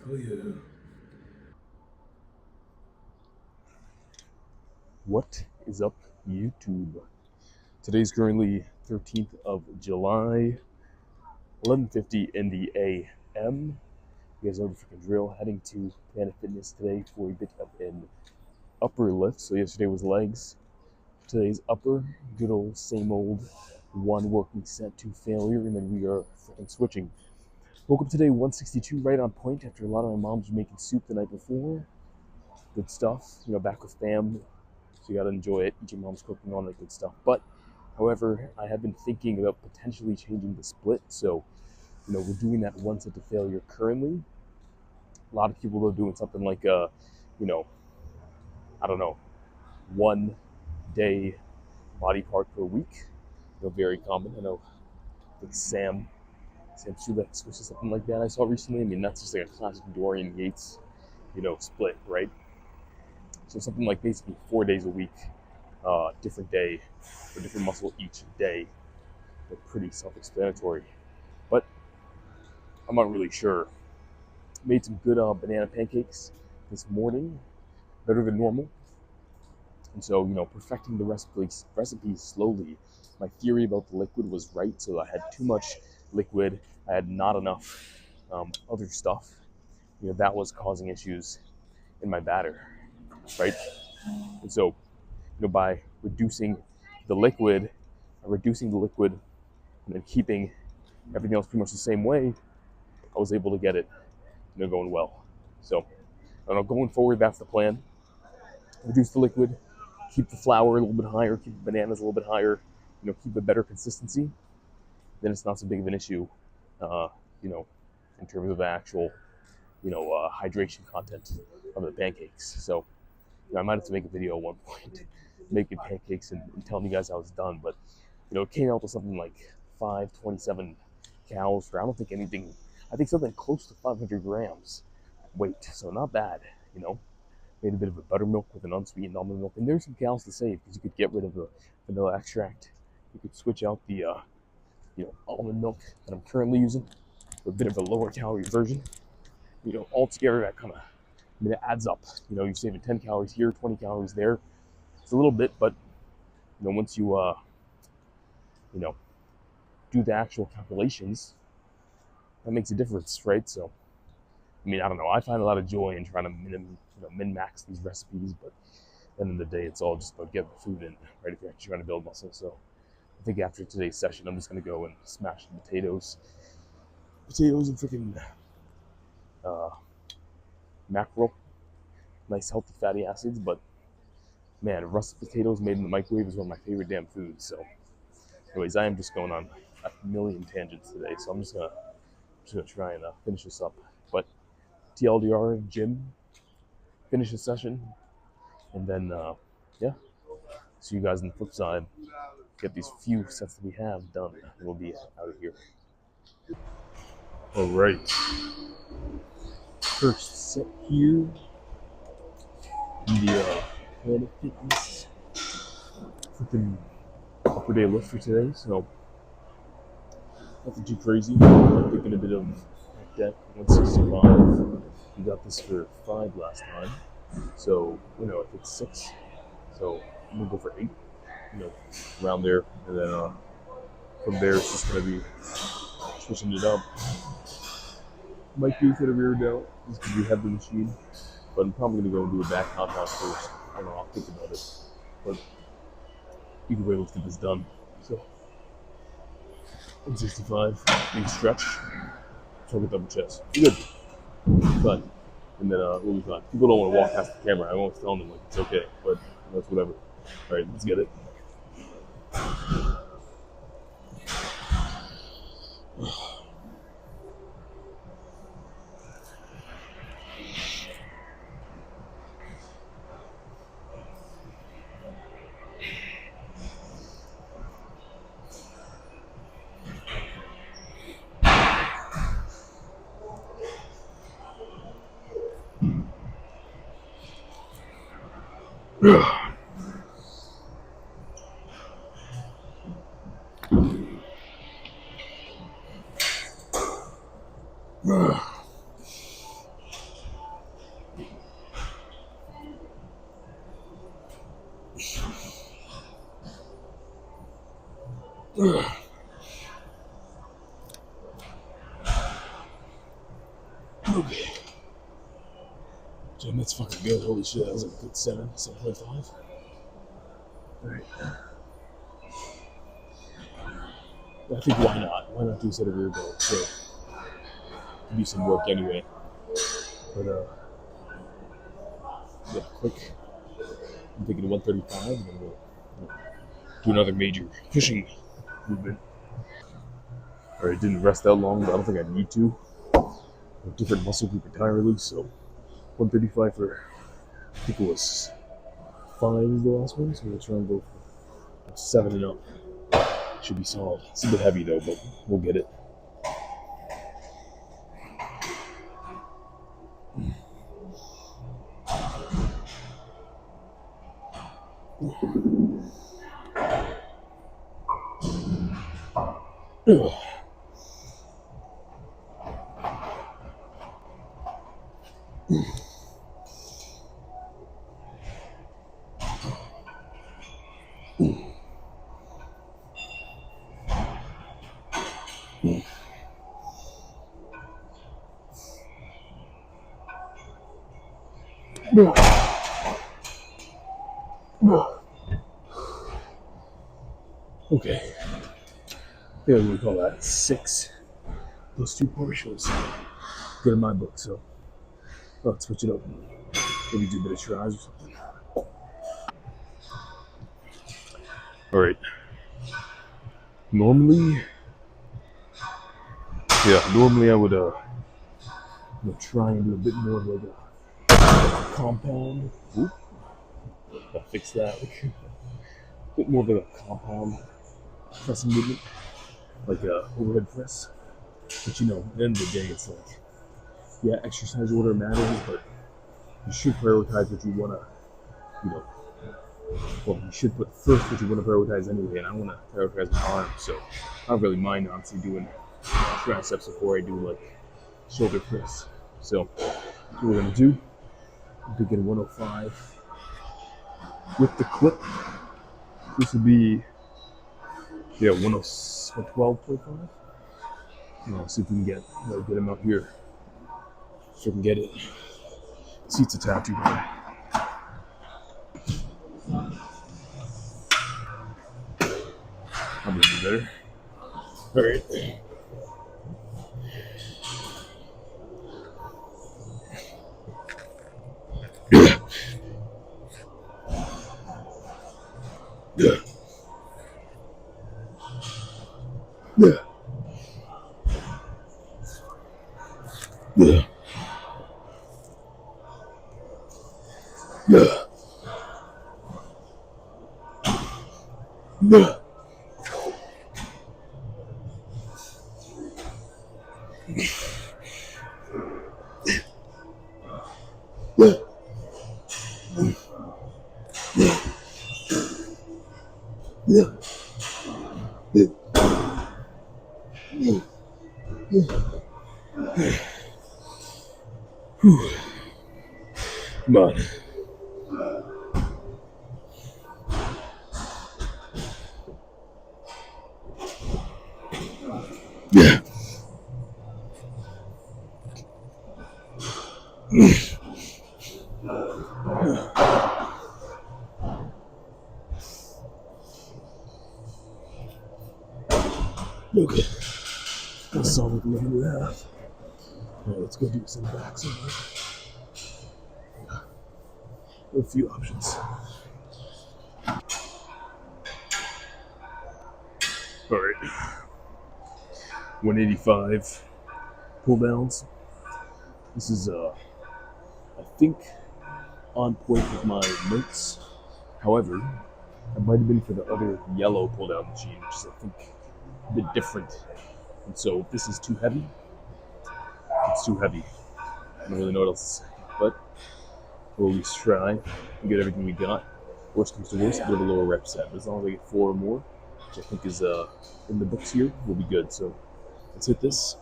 Oh yeah. What is up, YouTube? Today's currently 13th of July, 11:50 in the AM. You guys know the freaking drill. Heading to Planet Fitness today for a bit of an upper lift. So yesterday was legs. Today's upper. Good old same old one working set to failure, and then we are freaking switching. Woke up today 162 right on point after a lot of my moms were making soup the night before. Good stuff. Back with fam. So you gotta enjoy it. Eat your mom's cooking, all that good stuff. But however, I have been thinking about potentially changing the split. So, we're doing that one set to failure currently. A lot of people are doing something like you know, I don't know, 1 day body part per week. Very common. I know like Sam Sulek switches something like that I saw recently. I mean, that's just like a classic Dorian Yates, split, right? So something like basically 4 days a week, different day or different muscle each day. They're pretty self-explanatory, but I'm not really sure. Made some good banana pancakes this morning, better than normal. And so, perfecting the recipe slowly. My theory about the liquid was right, so I had too much liquid. I had not enough other stuff. That was causing issues in my batter, right? And so, by reducing the liquid, and then keeping everything else pretty much the same way, I was able to get it, going well. So, I don't know, going forward, that's the plan. Reduce the liquid, keep the flour a little bit higher, keep the bananas a little bit higher, keep a better consistency. Then it's not so big of an issue, uh, you know, in terms of the actual, hydration content of the pancakes. So, I might have to make a video at one point making pancakes and telling you guys how it's done. But, it came out to something like 527 calories for, I don't think anything, I think something close to 500 grams weight. So not bad, you know. Made a bit of a buttermilk with an unsweetened almond milk. And there's some calories to save because you could get rid of the vanilla extract. You could switch out the, almond milk that I'm currently using for a bit of a lower calorie version. Altogether that kind of, it adds up. You're saving 10 calories here, 20 calories there. It's a little bit, but once you you know do the actual calculations, that makes a difference, right? So I don't know. I find a lot of joy in trying to min max these recipes, but at the end of the day, it's all just about getting the food in, right? If you're actually trying to build muscle. So I think after today's session, I'm just gonna go and smash the potatoes and freaking uh, mackerel, nice healthy fatty acids. But man, russet potatoes made in the microwave is one of my favorite damn foods. So, anyways, I am just going on a million tangents today, so I'm just gonna try and finish this up. But TLDR, gym, finish the session, and then yeah, see you guys on the flip side. Get these few sets that we have done, and we'll be out of here. All right, first set here in the Planet Fitness freaking upper day lift for today. So nothing too crazy. I'm picking a bit of deck 165. We got this for 5 last time. So, if it's 6, so I'm gonna go for 8, around there. And then from there, it's just gonna be switching it up. Might do for the rear delt, just because we have the machine. But I'm probably gonna go and do a back compound first. I don't know, I'll think about it. But either way, let's get this done. So, 165, big stretch, target double chest. Good. But and then we'll be fine. People don't want to walk past the camera. I won't tell them like it's okay, but that's whatever. All right, let's get it. Okay. Damn, that's fucking good. Holy shit, that was like a good 7.5. Alright. I think why not? Why not do a set of rear goals? So, do some work anyway. But, yeah, quick. I'm thinking 135, and then we'll do another major pushing movement. Alright, didn't rest that long, but I don't think I need to. A different muscle group entirely, so 135 for, I think it was 5 is the last one, so we'll try and go for 7 and up. Should be solid. It's a bit heavy though, but we'll get it. Okay. Yeah, we call that 6 plus 2 partials. Good in my book, so let's switch it up. Maybe do a bit of tries or something. Alright. Normally I would try and do a bit more of like a compound. Oop. I'll fix that. A bit more of like a compound pressing movement, like a overhead press. But at the end of the day, it's like, yeah, exercise order matters, but you should prioritize what you want to, well, you should put first what you want to prioritize anyway, and I want to prioritize my arms, so I don't really mind, honestly, doing triceps before I do, like, shoulder press. So, what we're going to do, begin 105 with the clip. This would be, 112.5. See if we can get him out here. So we can get it. Seats a tattoo. I'll be better. All right. Come on. Yeah. Okay. That's a solid 11.5. Alright, let's go do some backs. A few options. Alright. 185 pull downs. This is I think on point with my notes. However, it might have been for the other yellow pull down machine, which is I think a bit different. And so if this is too heavy, it's too heavy. I don't really know what else to say. But we'll at least try and get everything we got. Worst comes to worst, we'll have a lower rep set. But as long as I get 4 or more, which I think is in the books here, we'll be good. So let's hit this.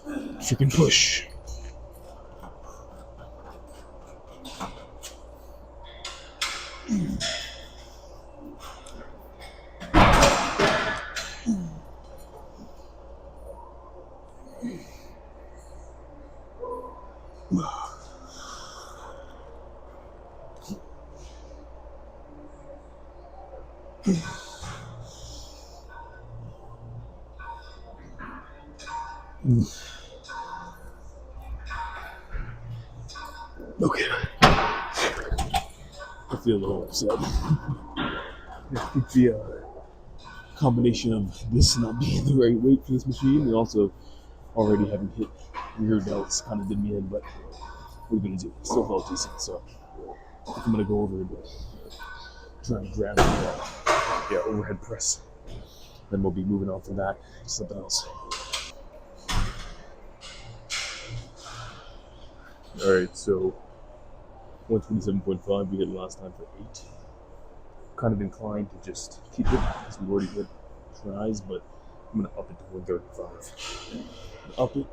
Freaking push. Okay. I feel a little upset. I think the combination of this not being the right weight for this machine and also already having hit rear delts kind of did me in, but what are you gonna do? Still felt decent, so I think I'm gonna go over and try and grab the overhead press. Then we'll be moving on from that to something else. All right, so 127.5 we hit last time for 8. Kind of inclined to just keep it because we already hit tries, but I'm gonna up it to 135. Up it,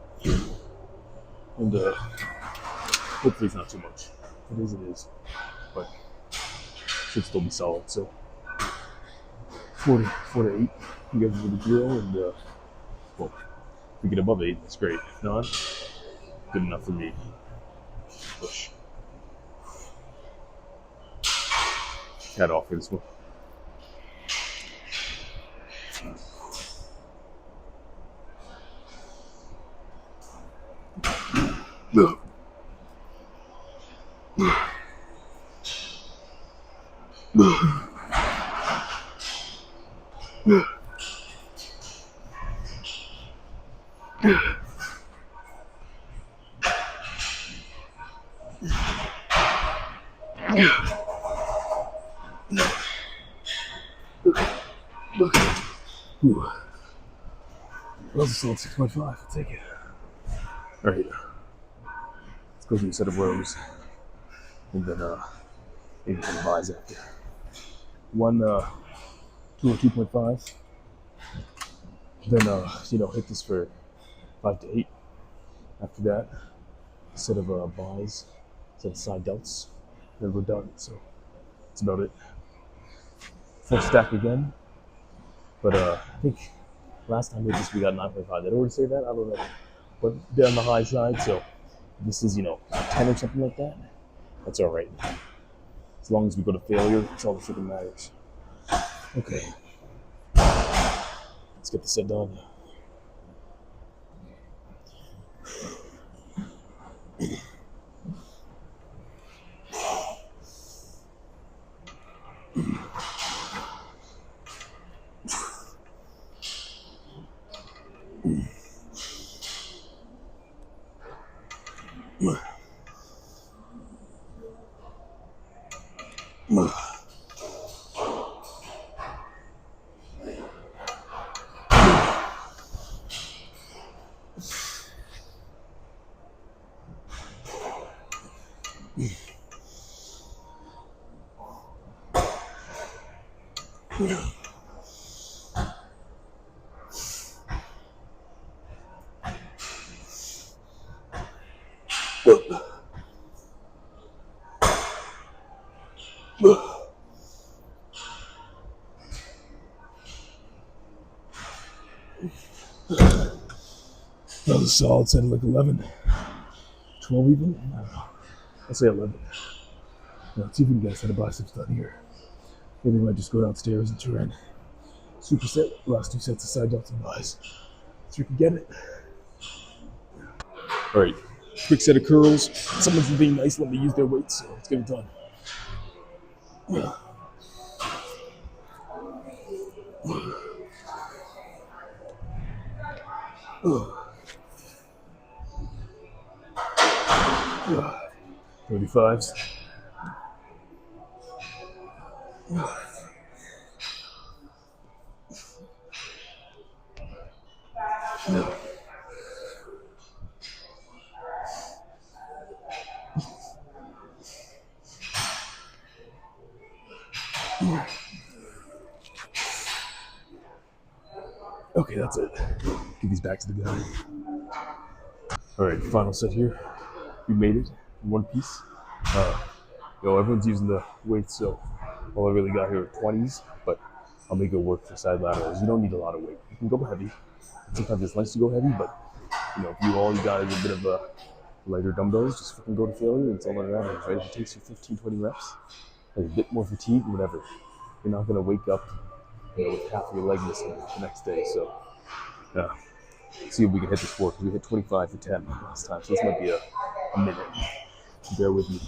and hopefully it's not too much. If it is, but should still be solid. So 4 to 8, you guys are the drill, and well, if we get above 8, that's great. If not, good enough for me. Push. Head off for this one. No. Well, it's still 6.5. I'll take it. All right. Let's go through a set of rows, and then maybe some buys after. 202.5. Then hit this for 5 to 8. After that, a set of buys, set of side delts, then we're done. So that's about it. Full stack again, but I think last time we got 9.5. Did I already say that? I don't know, but a bit on the high side. So if this is 10 or something like that, that's all right. As long as we go to failure, that's all that freaking matters. Okay, let's get the set done. That was solid, set like 11, 12 even? I don't know. I'll say 11. Now, let's see if we can get a set of biceps done here. Maybe we might just go downstairs and try and superset last 2 sets of side delts and buys. So we can get it. All right, quick set of curls. Someone's being nice, let me use their weights, so let's get it done. 35s. Okay, that's it. Give these back to the guy. All right, final set here. We made it in one piece. Everyone's using the weights, so all I really got here are 20s, but I'll make it work for side laterals. You don't need a lot of weight. You can go heavy. Sometimes it's nice to go heavy, but if you got a bit of lighter dumbbells, just fucking go to failure. It's all that matters, right? If it takes you 15, 20 reps, like a bit more fatigue, whatever. you're not gonna wake up, with half your leg missing the next day. So, yeah, see if we can hit this work. We hit 25 for 10 last time, so this might be a minute. Bear with me.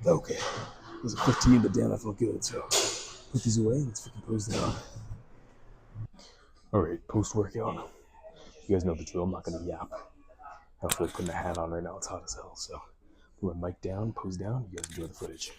Okay, those are 15, but damn, I feel good. So put these away. Let's freaking pose down. All right, post workout. You guys know the drill. I'm not gonna yap. I don't feel like putting a hat on right now. It's hot as hell. So put my mic down, pose down. You guys enjoy the footage.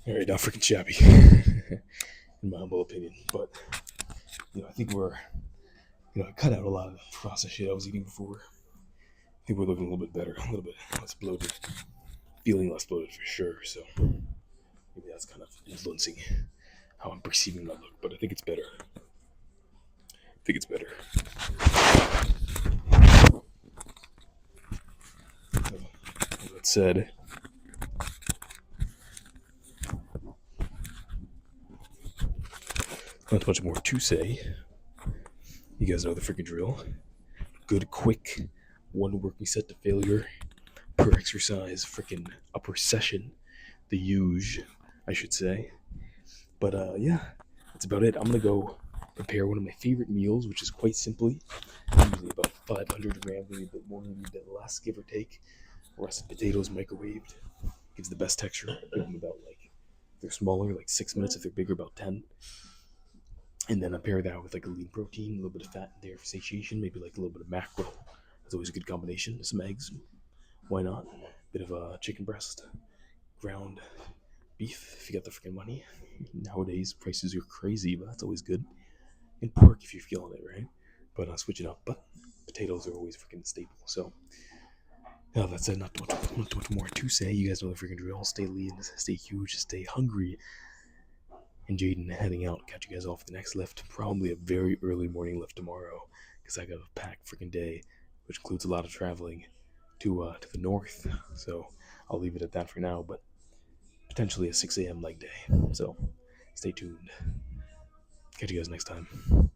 All right, not freaking shabby, in my humble opinion. But I think we're I cut out a lot of the processed shit I was eating before. I think we're looking a little bit better, a little bit less bloated, feeling less bloated for sure. So maybe that's kind of influencing how I'm perceiving my look. But I think it's better. I think it's better. So, that said, not much more to say. You guys know the freaking drill. Good, quick, one working set to failure per exercise, freaking upper session. The huge, I should say. But yeah, that's about it. I'm gonna go prepare one of my favorite meals, which is quite simply usually about 500 grams, maybe a bit more, maybe a bit less, give or take. Russet potatoes microwaved gives the best texture. I give them about if they're smaller, 6 minutes. If they're bigger, about 10. And then I pair that with a lean protein, a little bit of fat in there for satiation, maybe a little bit of macro. That's always a good combination. Some eggs, why not? bit of a chicken breast, ground beef if you got the freaking money. Nowadays prices are crazy, but that's always good. And pork if you're feeling it, right? But switch it up. But potatoes are always freaking staple. So that's it. Not much more to say. You guys know the freaking drill. Stay lean, stay huge, stay hungry. And Jaden heading out. Catch you guys off the next lift. Probably a very early morning lift tomorrow because I got a packed freaking day, which includes a lot of traveling to the north. So I'll leave it at that for now. But potentially a 6 a.m. leg day. So stay tuned. Catch you guys next time.